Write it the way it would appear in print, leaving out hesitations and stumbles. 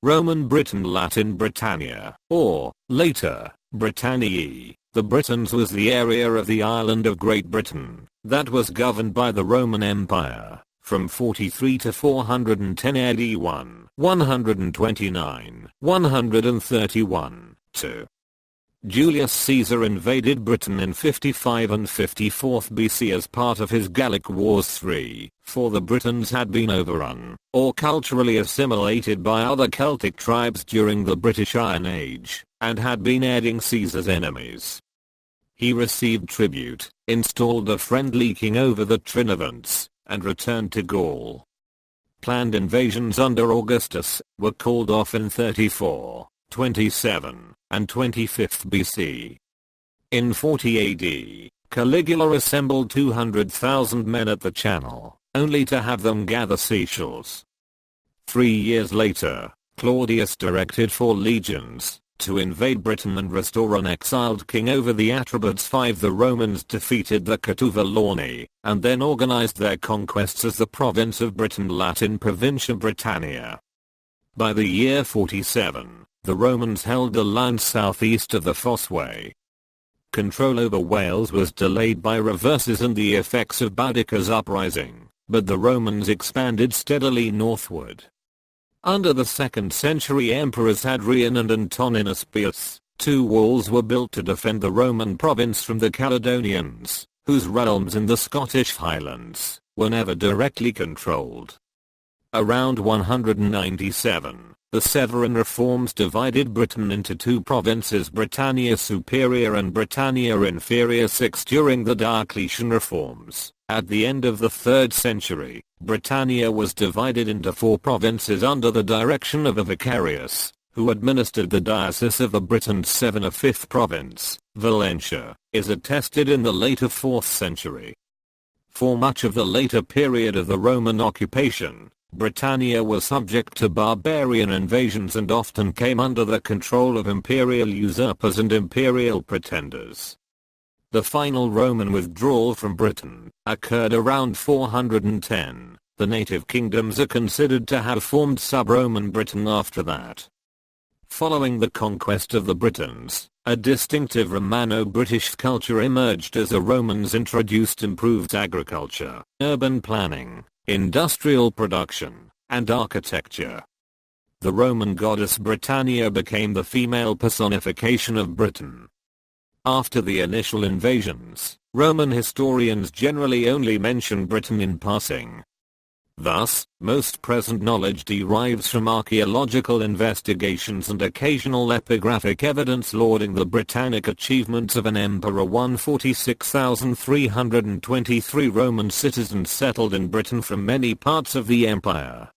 Roman Britain, Latin Britannia, or, later, Britanniae. The Britons was the area of the island of Great Britain that was governed by the Roman Empire from 43 to 410 AD 129, 131, 2. Julius Caesar invaded Britain in 55 and 54 BC as part of his Gallic Wars 3, for the Britons had been overrun, or culturally assimilated by other Celtic tribes during the British Iron Age, and had been aiding Caesar's enemies. He received tribute, installed a friendly king over the Trinovantes, and returned to Gaul. Planned invasions under Augustus were called off in 34, 27, and 25 BC. In 40 AD, Caligula assembled 200,000 men at the Channel, only to have them gather seashells. 3 years later, Claudius directed 4 legions to invade Britain and restore an exiled king over the Atrebates. 5 The Romans defeated the Catuvellauni, and then organized their conquests as the province of Britain, Latin Provincia Britannia. By the year 47, the Romans held the land southeast of the Fosse Way. Control over Wales was delayed by reverses and the effects of Boudica's uprising, but the Romans expanded steadily northward. Under the 2nd century emperors Hadrian and Antoninus Pius, 2 walls were built to defend the Roman province from the Caledonians, whose realms in the Scottish Highlands were never directly controlled. Around 197, the Severan reforms divided Britain into 2 provinces, Britannia Superior and Britannia Inferior. 6 During the Diocletian reforms, at the end of the 3rd century, Britannia was divided into 4 provinces under the direction of a vicarius, who administered the diocese of the Britons. 7 A 5th province, Valentia, is attested in the later 4th century. For much of the later period of the Roman occupation, Britannia was subject to barbarian invasions and often came under the control of imperial usurpers and imperial pretenders. The final Roman withdrawal from Britain occurred around 410. The native kingdoms are considered to have formed sub-Roman Britain after that. Following the conquest of the Britons, a distinctive Romano-British culture emerged as the Romans introduced improved agriculture, urban planning, industrial production, and architecture. The Roman goddess Britannia became the female personification of Britain. After the initial invasions, Roman historians generally only mention Britain in passing. Thus, most present knowledge derives from archaeological investigations and occasional epigraphic evidence lauding the Britannic achievements of an emperor. 146,323 Roman citizens settled in Britain from many parts of the empire,